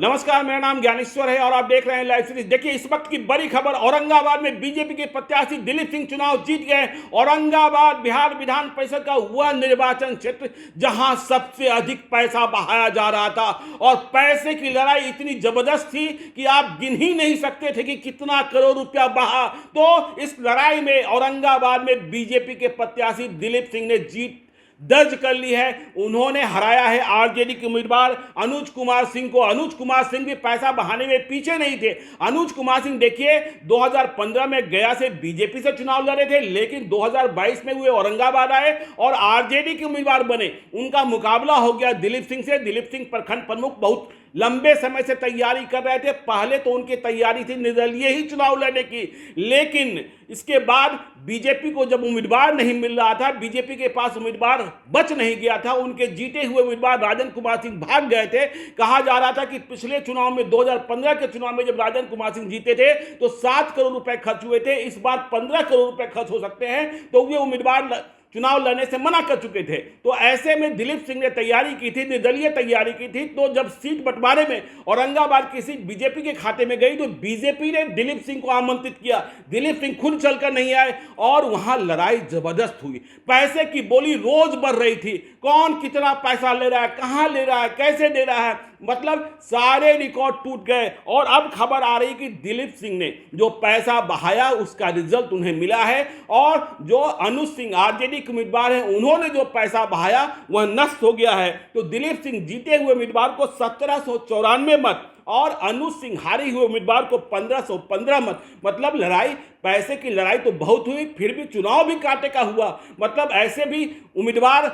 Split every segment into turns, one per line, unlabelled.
नमस्कार, मेरा नाम ज्ञानेश्वर है और आप देख रहे हैं लाइव सीरीज। देखिए, इस वक्त की बड़ी खबर, औरंगाबाद में बीजेपी के प्रत्याशी दिलीप सिंह चुनाव जीत गए। औरंगाबाद बिहार विधान परिषद का वह निर्वाचन क्षेत्र जहां सबसे अधिक पैसा बहाया जा रहा था और पैसे की लड़ाई इतनी जबरदस्त थी कि आप गिन ही नहीं सकते थे कि कितना करोड़ रुपया बहा। तो इस लड़ाई में औरंगाबाद में बीजेपी के प्रत्याशी दिलीप सिंह ने जीत दर्ज कर ली है। उन्होंने हराया है आरजेडी के उम्मीदवार अनुज कुमार सिंह को। अनुज कुमार सिंह भी पैसा बहाने में पीछे नहीं थे। अनुज कुमार सिंह देखिए, 2015 में गया से बीजेपी से चुनाव लड़े थे, लेकिन 2022 में हुए औरंगाबाद आए और आरजेडी के उम्मीदवार बने। उनका मुकाबला हो गया दिलीप सिंह से। दिलीप सिंह प्रखंड प्रमुख बहुत लंबे समय से तैयारी कर रहे थे। पहले तो उनकी तैयारी थी निर्दलीय ही चुनाव लड़ने की, लेकिन इसके बाद बीजेपी को जब उम्मीदवार नहीं मिल रहा था, बीजेपी के पास उम्मीदवार बच नहीं गया था, उनके जीते हुए उम्मीदवार राजन कुमार सिंह भाग गए थे। कहा जा रहा था कि पिछले चुनाव में 2015 के चुनाव में जब राजन कुमार सिंह जीते थे तो 7 करोड़ रुपए खर्च हुए थे। इस बार 15 करोड़ रुपए खर्च हो सकते हैं, तो वे उम्मीदवार चुनाव लड़ने से मना कर चुके थे। तो ऐसे में दिलीप सिंह ने तैयारी की थी, निर्दलीय तैयारी की थी। तो जब सीट बंटवारे में औरंगाबाद की सीट बीजेपी के खाते में गई तो बीजेपी ने दिलीप सिंह को आमंत्रित किया। दिलीप सिंह खुद चलकर नहीं आए और वहां लड़ाई जबरदस्त हुई। पैसे की बोली रोज बढ़ रही थी। कौन कितना पैसा ले रहा है, कहां ले रहा है, कैसे दे रहा है, मतलब सारे रिकॉर्ड टूट गए। और अब खबर आ रही कि दिलीप सिंह ने जो पैसा बहाया उसका रिजल्ट उन्हें मिला है और जो अनुज सिंह आरजेडी के उम्मीदवार हैं, उन्होंने जो पैसा बहाया वह नष्ट हो गया है। तो दिलीप सिंह जीते हुए उम्मीदवार को 1794 मत और अनुज सिंह हारे हुए उम्मीदवार को 1515 मत। मतलब लड़ाई, पैसे की लड़ाई तो बहुत हुई, फिर भी चुनाव भी कांटे का हुआ। मतलब ऐसे भी उम्मीदवार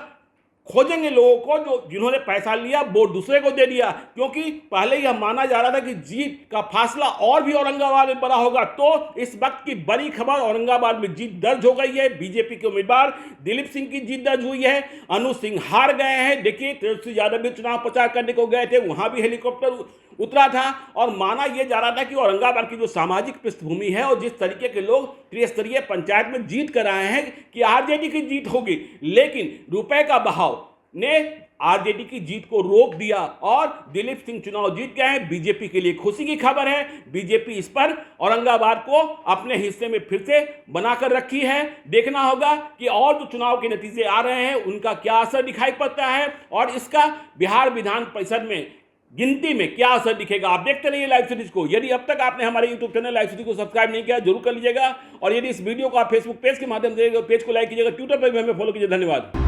खोजेंगे लोगों को जो जिन्होंने पैसा लिया वो दूसरे को दे दिया, क्योंकि पहले यह माना जा रहा था कि जीत का फासला और भी औरंगाबाद में बड़ा होगा। तो इस वक्त की बड़ी खबर, औरंगाबाद में जीत दर्ज हो गई है। बीजेपी के उम्मीदवार दिलीप सिंह की जीत दर्ज हुई है। अनुज सिंह हार गए हैं। देखिए, तेजस्वी यादव भी चुनाव प्रचार करने को गए थे, वहां भी हेलीकॉप्टर उतरा था और माना यह जा रहा था कि औरंगाबाद की जो सामाजिक पृष्ठभूमि है और जिस तरीके के लोग त्रिस्तरीय पंचायत में जीत कर आए हैं कि आरजेडी की जीत होगी, लेकिन रुपए का बहाव ने आरजेडी की जीत को रोक दिया और दिलीप सिंह चुनाव जीत गए हैं। बीजेपी के लिए खुशी की खबर है। बीजेपी इस पर औरंगाबाद को अपने हिस्से में फिर से बनाकर रखी है। देखना होगा कि और जो चुनाव के नतीजे आ रहे हैं उनका क्या असर दिखाई पड़ता है और इसका बिहार विधान परिषद में गिनती में क्या असर दिखेगा। आप देखते रहिए लाइव सीरीज को। यदि अब तक आपने हमारे यूट्यूब चैनल लाइव सीरीज को सब्सक्राइब नहीं किया, जरूर कर लीजिएगा। और यदि इस वीडियो को आप फेसबुक पेज के माध्यम से पेज को लाइक कीजिएगा, ट्विटर पर भी हमें फॉलो कीजिए। धन्यवाद।